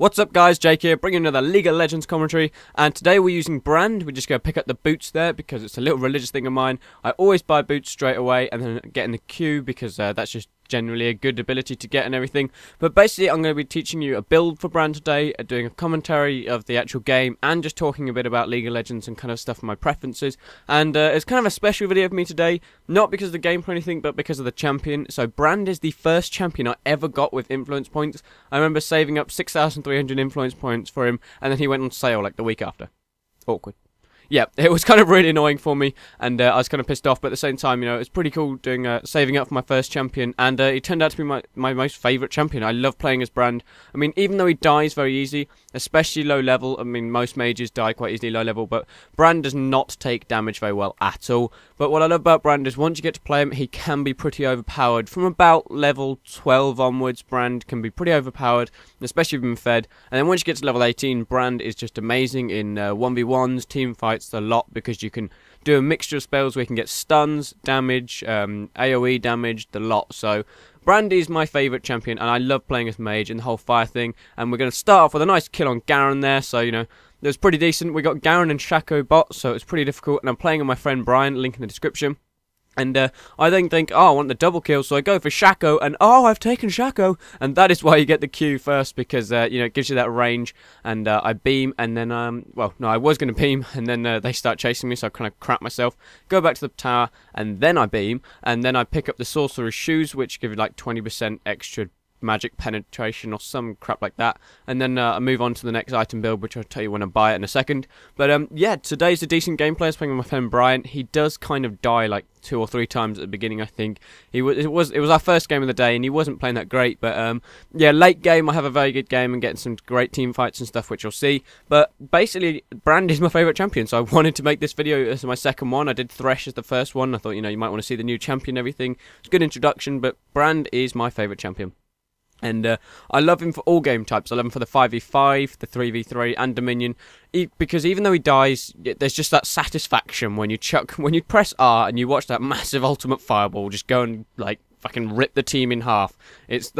What's up guys, Jake here, bringing another League of Legends commentary, and today we're using Brand. We're just going to pick up the boots there because it's a little religious thing of mine. I always buy boots straight away and then get in the queue because that's just generally a good ability to get and everything. But basically I'm going to be teaching you a build for Brand today, doing a commentary of the actual game and just talking a bit about League of Legends and kind of stuff, my preferences. And it's kind of a special video of me today, not because of the game or anything, but because of the champion. So Brand is the first champion I ever got with influence points. I remember saving up 6,300 influence points for him, and then he went on sale like the week after. Awkward. Yeah, it was kind of really annoying for me, and I was kind of pissed off, but at the same time, you know, it's pretty cool doing saving up for my first champion, and it turned out to be my most favourite champion. I love playing as Brand. I mean, even though he dies very easy, especially low level, I mean, most mages die quite easily low level, but Brand does not take damage very well at all. But what I love about Brand is once you get to play him, he can be pretty overpowered. From about level 12 onwards, Brand can be pretty overpowered, especially if you've been fed, and then once you get to level 18, Brand is just amazing in 1v1s, team fights, a lot, because you can do a mixture of spells where you can get stuns, damage, AoE damage, the lot. So Brand is my favourite champion, and I love playing as mage and the whole fire thing. And we're going to start off with a nice kill on Garen there, so you know, it was pretty decent. We got Garen and Shaco bot, so it's pretty difficult, and I'm playing with my friend Brian, link in the description. And I then think, oh, I want the double kill, so I go for Shaco, and oh, I've taken Shaco, and that is why you get the Q first, because you know, it gives you that range. And I beam, and then well, no, I was going to beam, and then they start chasing me, so I kind of crap myself. Go back to the tower, and then I beam, and then I pick up the Sorcerer's Shoes, which give you like 20% extra magic penetration or some crap like that, and then I move on to the next item build, which I'll tell you when I buy it in a second. But yeah, today's a decent gameplay. I was playing with my friend Brian. He does kind of die like 2 or 3 times at the beginning. I think it was our first game of the day, and he wasn't playing that great. But yeah, late game I have a very good game and getting some great team fights and stuff, which you'll see. But basically, Brand is my favourite champion, so I wanted to make this video as my second one. I did Thresh as the first one. I thought, you know, you might want to see the new champion and everything. It's a good introduction, but Brand is my favourite champion. And I love him for all game types. I love him for the 5v5, the 3v3, and Dominion. Because even though he dies, there's just that satisfaction when you press R and you watch that massive ultimate fireball just go and like fucking rip the team in half. It's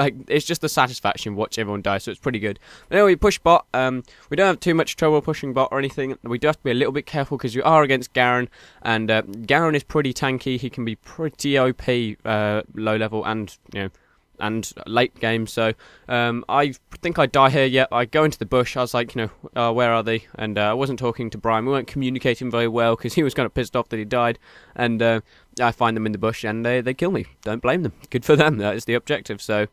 just the satisfaction watch everyone die, so it's pretty good. But anyway, we push bot. We don't have too much trouble pushing bot or anything. We do have to be a little bit careful because you are against Garen, and Garen is pretty tanky. He can be pretty OP low level and, you know, and late game, so I think I die here. Yep, I go into the bush. I was like, you know, where are they? And I wasn't talking to Brian. We weren't communicating very well because he was kind of pissed off that he died. And I find them in the bush, and they kill me. Don't blame them. Good for them. That is the objective. So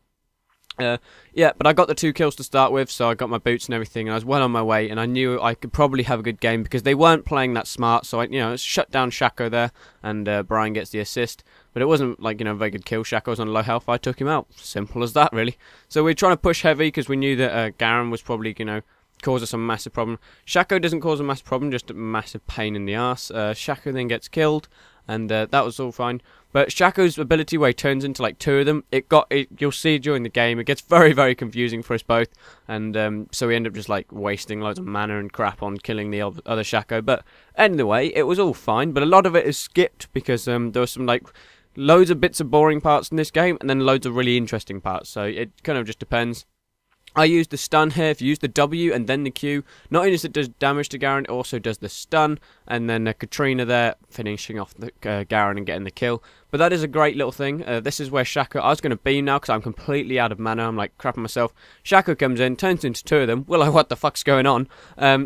yeah, but I got the 2 kills to start with, so I got my boots and everything, and I was well on my way, and I knew I could probably have a good game because they weren't playing that smart. So I, you know, shut down Shaco there, and Brian gets the assist. But it wasn't like, you know, a very good kill. Shaco was on low health. I took him out. Simple as that, really. So we're trying to push heavy because we knew that Garen was probably, you know, cause us a massive problem. Shaco doesn't cause a massive problem, just a massive pain in the ass. Shaco then gets killed, and that was all fine. But Shaco's ability where he turns into like 2 of them, you'll see during the game, it gets very, very confusing for us both. And so we end up just like wasting loads of mana and crap on killing the other Shaco. But anyway, it was all fine, but a lot of it is skipped because there was some like loads of bits of boring parts in this game, and then loads of really interesting parts, so it kind of just depends. I used the stun here. If you use the W and then the Q, not only does it do damage to Garen, it also does the stun, and then Katrina there finishing off the Garen and getting the kill. But that is a great little thing. This is where Shaco, I was going to beam now because I'm completely out of mana. I'm like crapping myself. Shaco comes in, turns into 2 of them. We're like, what the fuck's going on?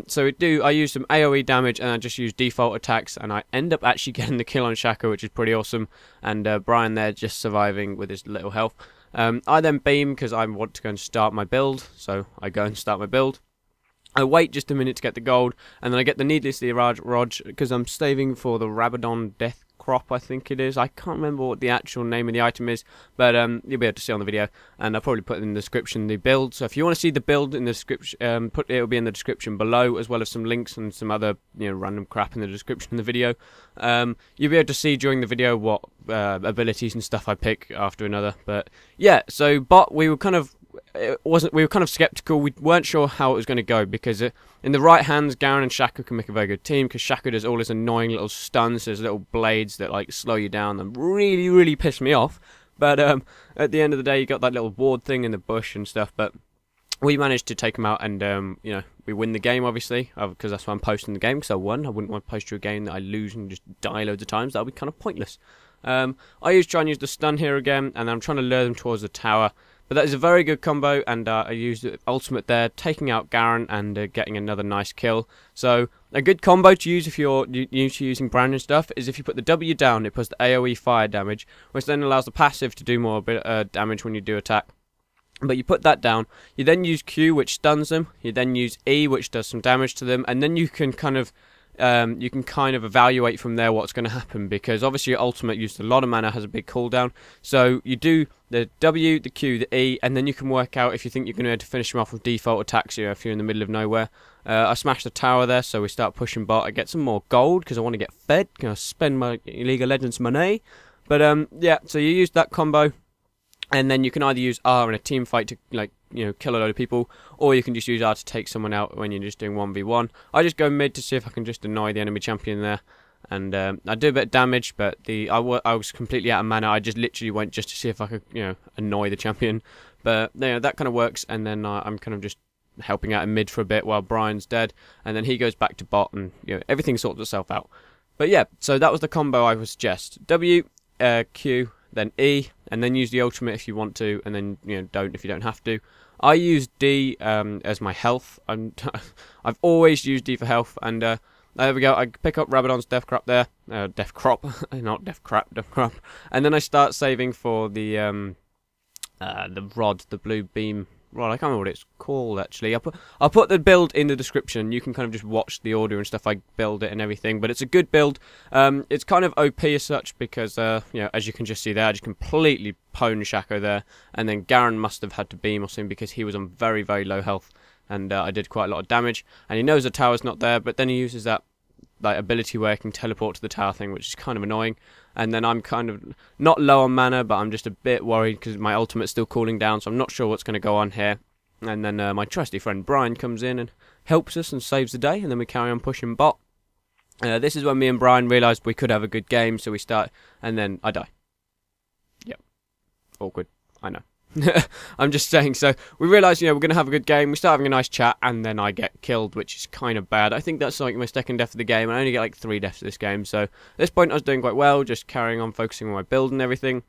So I use some AoE damage, and I just use default attacks, and I end up actually getting the kill on Shaco, which is pretty awesome. And Brian there just surviving with his little health. I then beam because I want to go and start my build, so I go and start my build. I wait just a minute to get the gold, and then I get the needlessly Raj because I'm saving for the Rabadons Deathcap, I think it is. I can't remember what the actual name of the item is, but you'll be able to see on the video, and I'll probably put in the description the build. So if you want to see the build in the description, it'll be in the description below, as well as some links and some other, you know, random crap in the description of the video. You'll be able to see during the video what abilities and stuff I pick after another. But yeah, so bot, we were kind of skeptical. We weren't sure how it was going to go because in the right hands, Garen and Shaco can make a very good team because Shaco does all his annoying little stuns, his little blades that like slow you down and really, really piss me off. But at the end of the day, you got that little ward thing in the bush and stuff. But we managed to take them out, and you know, we win the game, obviously, because that's why I'm posting the game, because I won. I wouldn't want to post you a game that I lose and just die loads of times. That would be kind of pointless. I try and use the stun here again, and I'm trying to lure them towards the tower. But that is a very good combo, and I used the ultimate there, taking out Garen and getting another nice kill. So a good combo to use if you're used to using brand and stuff is if you put the W down, it puts the AoE fire damage, which then allows the passive to do more damage when you do attack. But you put that down, you then use Q, which stuns them, you then use E, which does some damage to them, and then you can kind of evaluate from there what's going to happen, because obviously your ultimate used a lot of mana, has a big cooldown, so you do the W, the Q, the E, and then you can work out if you think you're going to be able to finish them off with default attacks, you know, if you're in the middle of nowhere. I smashed the tower there, so we start pushing bot. I get some more gold, because I want to get fed, I spend my League of Legends money, but yeah, so you use that combo. And then you can either use R in a team fight to, like, you know, kill a load of people, or you can just use R to take someone out when you're just doing 1v1. I just go mid to see if I can just annoy the enemy champion there, and I do a bit of damage, but I was completely out of mana. I just literally went just to see if I could, you know, annoy the champion. But you know, that kind of works, and then I'm kind of just helping out in mid for a bit while Brian's dead, and then he goes back to bot, and you know, everything sorts itself out. But yeah, so that was the combo I would suggest: W, Q, then E, and then use the ultimate if you want to, and then, you know, don't if you don't have to. I use D as my health. I've always used D for health, and there we go. I pick up Rabadons Deathcap there, not Deathcap, and then I start saving for the rod, the blue beam rod. I can't remember what it's called actually. I'll put the build in the description. You can kind of just watch the order and stuff. I build it and everything, but it's a good build. It's kind of OP as such because you know, as you can just see there, I just completely pwned Shaco there, and then Garen must have had to beam or something because he was on very, very low health, and I did quite a lot of damage. And he knows the tower's not there, but then he uses that like ability where I can teleport to the tower thing, which is kind of annoying. And then I'm kind of not low on mana, but I'm just a bit worried because my ultimate's still cooling down, so I'm not sure what's going to go on here. And then my trusty friend Brian comes in and helps us and saves the day, and then we carry on pushing bot. This is when me and Brian realised we could have a good game, so we start, and then I die. Yep. Awkward. I know. I'm just saying, so we realise, you know, we're going to have a good game, we start having a nice chat, and then I get killed, which is kind of bad. I think that's like my second death of the game, and I only get like 3 deaths this game, so at this point I was doing quite well, just carrying on focusing on my build and everything,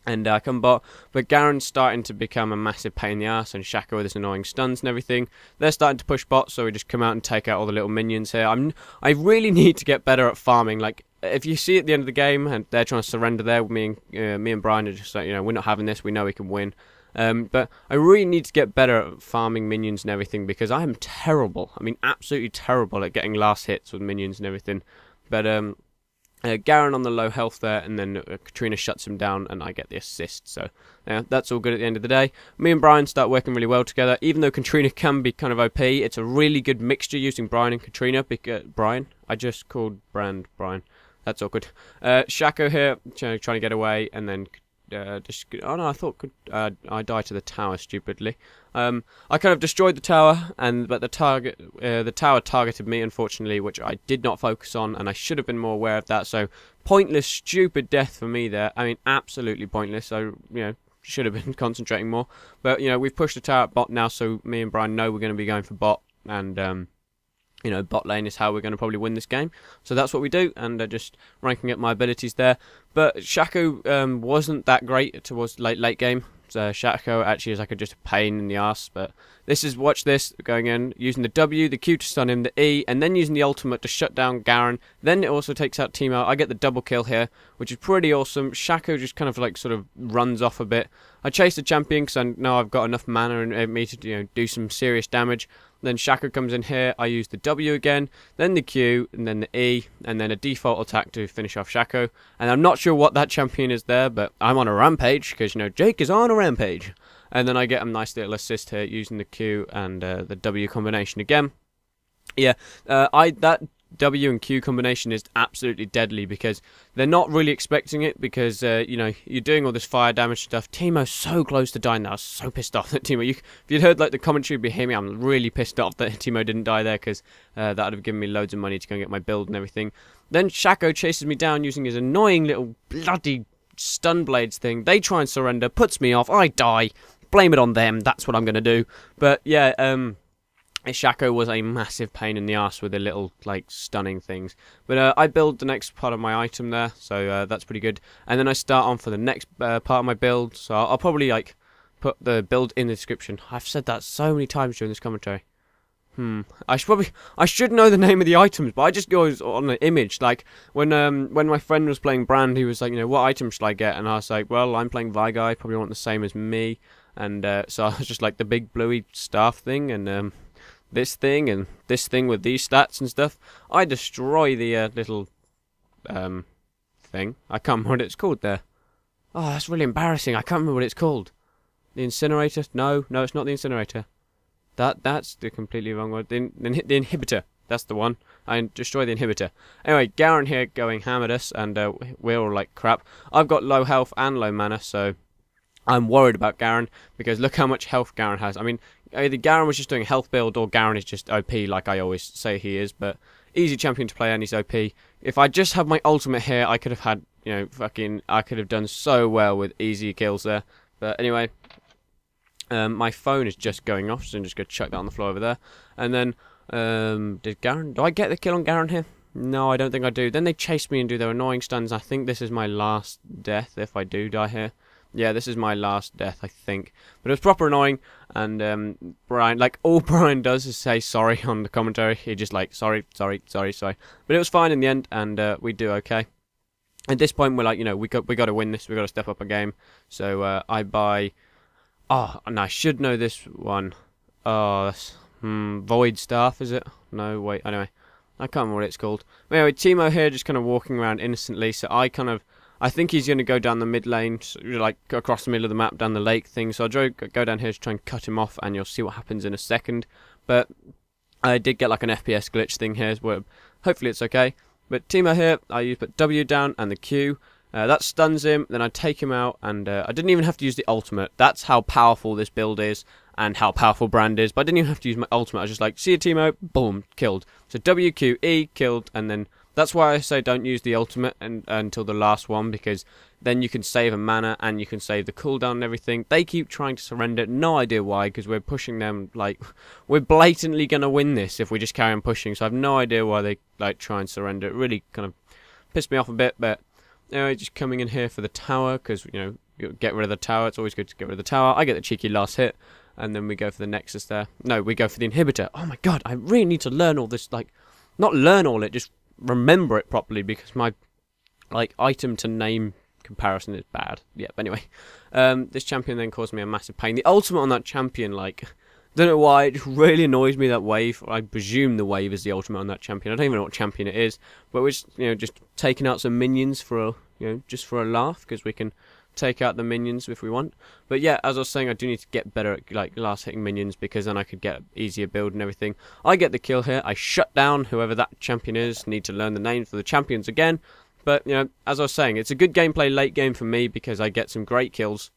and I come bot, but Garen's starting to become a massive pain in the ass, and Shaco with his annoying stuns and everything. They're starting to push bot, so we just come out and take out all the little minions here. I really need to get better at farming. Like, if you see at the end of the game and they're trying to surrender there, me and Brian are just like, you know, we're not having this, we know we can win. But I really need to get better at farming minions and everything, because I am terrible. I mean, absolutely terrible at getting last hits with minions and everything. But Garen on the low health there, and then Katrina shuts him down, and I get the assist. So that's all good at the end of the day. Me and Brian start working really well together. Even though Katrina can be kind of OP, it's a really good mixture using Brian and Katrina. Brian? I just called Brian. That's awkward. Shaco here, trying to get away, and then oh no, I thought I died to the tower stupidly. I kind of destroyed the tower, but the tower targeted me, unfortunately, which I did not focus on, and I should have been more aware of that. So pointless, stupid death for me there. I mean, absolutely pointless. I should have been concentrating more. But you know, we've pushed the tower at bot now, so me and Brian know we're going to be going for bot, and you know, bot lane is how we're going to probably win this game. So that's what we do, and just ranking up my abilities there. But Shaco wasn't that great towards late game. So Shaco actually is like just a pain in the ass. But watch this, going in, using the W, the Q to stun him, the E, and then using the ultimate to shut down Garen. Then it also takes out Teemo. I get the double kill here, which is pretty awesome. Shaco just kind of like sort of runs off a bit. I chase the champion because I know I've got enough mana in me to, you know, do some serious damage. Then Shaco comes in here, I use the W again, then the Q, and then the E, and then a default attack to finish off Shaco. And I'm not sure what that champion is there, but I'm on a rampage, because, you know, Jake is on a rampage. And then I get a nice little assist here using the Q and the W combination again. Yeah, that W and Q combination is absolutely deadly, because they're not really expecting it, because you know, you're doing all this fire damage stuff. Teemo's so close to dying now. I was so pissed off that Teemo, if you'd heard like the commentary behind me, I'm really pissed off that Teemo didn't die there, because that would have given me loads of money to go and get my build and everything. Then Shaco chases me down using his annoying little bloody stun blades thing. They try and surrender, puts me off, I die. blame it on them. That's what I'm going to do. But yeah, Shaco was a massive pain in the ass with the little, like, stunning things. But I build the next part of my item there, so that's pretty good. And then I start on for the next part of my build, so I'll probably, like, put the build in the description. I've said that so many times during this commentary. I should know the name of the items, but I just go on the image. Like, when my friend was playing Brand, he was like, you know, what item should I get? And I was like, well, I'm playing Vigai, probably want the same as me. And so I was just like, the big bluey staff thing, and this thing, and this thing with these stats and stuff. I destroy the little thing. I can't remember what it's called there. Oh, that's really embarrassing. I can't remember what it's called. The incinerator? No, it's not the incinerator. That's the completely wrong word. The inhibitor. That's the one. I destroy the inhibitor. Anyway, Garen here going ham at us, and we're all like crap. I've got low health and low mana, so I'm worried about Garen, because look how much health Garen has. I mean, either Garen was just doing a health build, or Garen is just OP, like I always say he is, but easy champion to play and he's OP. If I just had my ultimate here, I could have had, you know, I could have done so well with easy kills there. But anyway, my phone is just going off, so I'm just going to chuck that on the floor over there. And then, do I get the kill on Garen here? No, I don't think I do. Then they chase me and do their annoying stuns. I think this is my last death if I do die here. Yeah, this is my last death, I think. But it was proper annoying, and Brian, like, all Brian does is say sorry on the commentary. He just like, sorry. But it was fine in the end, and we do okay. At this point, we're like, you know, we got to win this. We got to step up a game. So I buy. Oh, and I should know this one. Oh, that's, Void Staff, is it? No, wait, anyway. I can't remember what it's called. But anyway, Teemo here just kind of walking around innocently, so I think he's going to go down the mid lane, like across the middle of the map, down the lake thing, so I'll go down here to try and cut him off, and you'll see what happens in a second. But I did get like an FPS glitch thing here, where hopefully it's okay. But Teemo here, I put W down and the Q. That stuns him, then I take him out, and I didn't even have to use the ultimate. That's how powerful this build is, and how powerful Brand is, but I didn't even have to use my ultimate. I was just like, see you, Teemo, boom, killed. So W, Q, E, killed, and then that's why I say don't use the ultimate until the last one, because then you can save a mana, and you can save the cooldown and everything. They keep trying to surrender, no idea why, because we're pushing them, like, we're blatantly going to win this if we just carry on pushing, so I have no idea why they, like, try and surrender. It really kind of pissed me off a bit, but anyway, just coming in here for the tower, because, you know, you get rid of the tower. It's always good to get rid of the tower. I get the cheeky last hit, and then we go for the Nexus there. No, we go for the inhibitor. Oh my god, I really need to learn all this, like, not learn all it, just remember it properly, because my, like, item to name comparison is bad. Yeah, but anyway, this champion then caused me a massive pain. The ultimate on that champion, like, don't know why, it just really annoys me, that wave. I presume the wave is the ultimate on that champion. I don't even know what champion it is, but we're just, you know, just taking out some minions for a, you know, just for a laugh, because we can take out the minions if we want. But yeah, as I was saying, I do need to get better at, like, last hitting minions, because then I could get easier build and everything. I get the kill here. I shut down whoever that champion is. Need to learn the names for the champions again. But, you know, as I was saying, it's a good gameplay late game for me, because I get some great kills,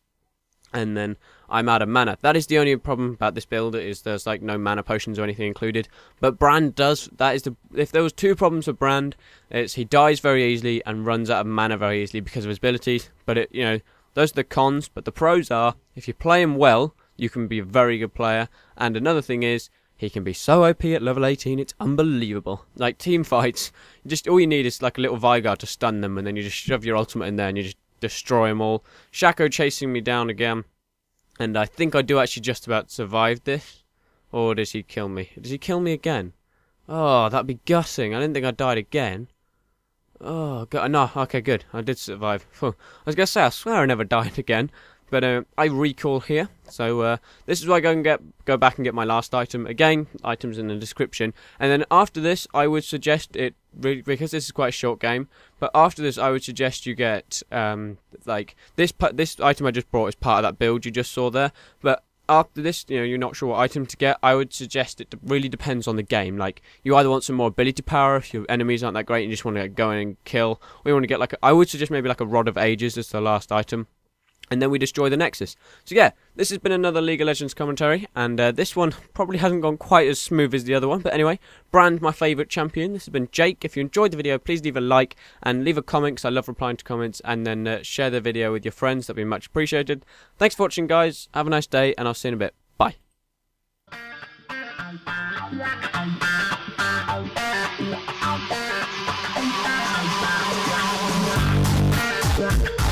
and then I'm out of mana. That is the only problem about this build, is there's like no mana potions or anything included. But Brand does, that is the, if there was two problems with Brand, it's he dies very easily and runs out of mana very easily because of his abilities. But it, you know, those are the cons. But the pros are, if you play him well, you can be a very good player. And another thing is, he can be so OP at level 18, it's unbelievable. Like team fights, just all you need is like a little Vigar to stun them, and then you just shove your ultimate in there and you just destroy them all. Shaco chasing me down again, and I think I do actually just about survive this. Or does he kill me? Does he kill me again? Oh, that'd be gutting. I didn't think I died again. Oh, God. No, okay, good. I did survive. I was going to say, I swear I never died again. But I recall here. So this is where I go back and get my last item. Again, items in the description. And then after this, I would suggest it, because this is quite a short game, but after this I would suggest you get, like, this item I just brought is part of that build you just saw there. But after this, you know, you're not sure what item to get, I would suggest it really depends on the game. Like, you either want some more ability power if your enemies aren't that great and you just want to go in and kill, or you want to get, like, I would suggest maybe like a Rod of Ages as the last item. and then we destroy the Nexus. So yeah, this has been another League of Legends commentary, and this one probably hasn't gone quite as smooth as the other one, but anyway, Brand, my favourite champion. This has been Jake. If you enjoyed the video, please leave a like and leave a comment, because I love replying to comments, and then share the video with your friends. That'd be much appreciated. Thanks for watching, guys. Have a nice day, and I'll see you in a bit. Bye. Yeah.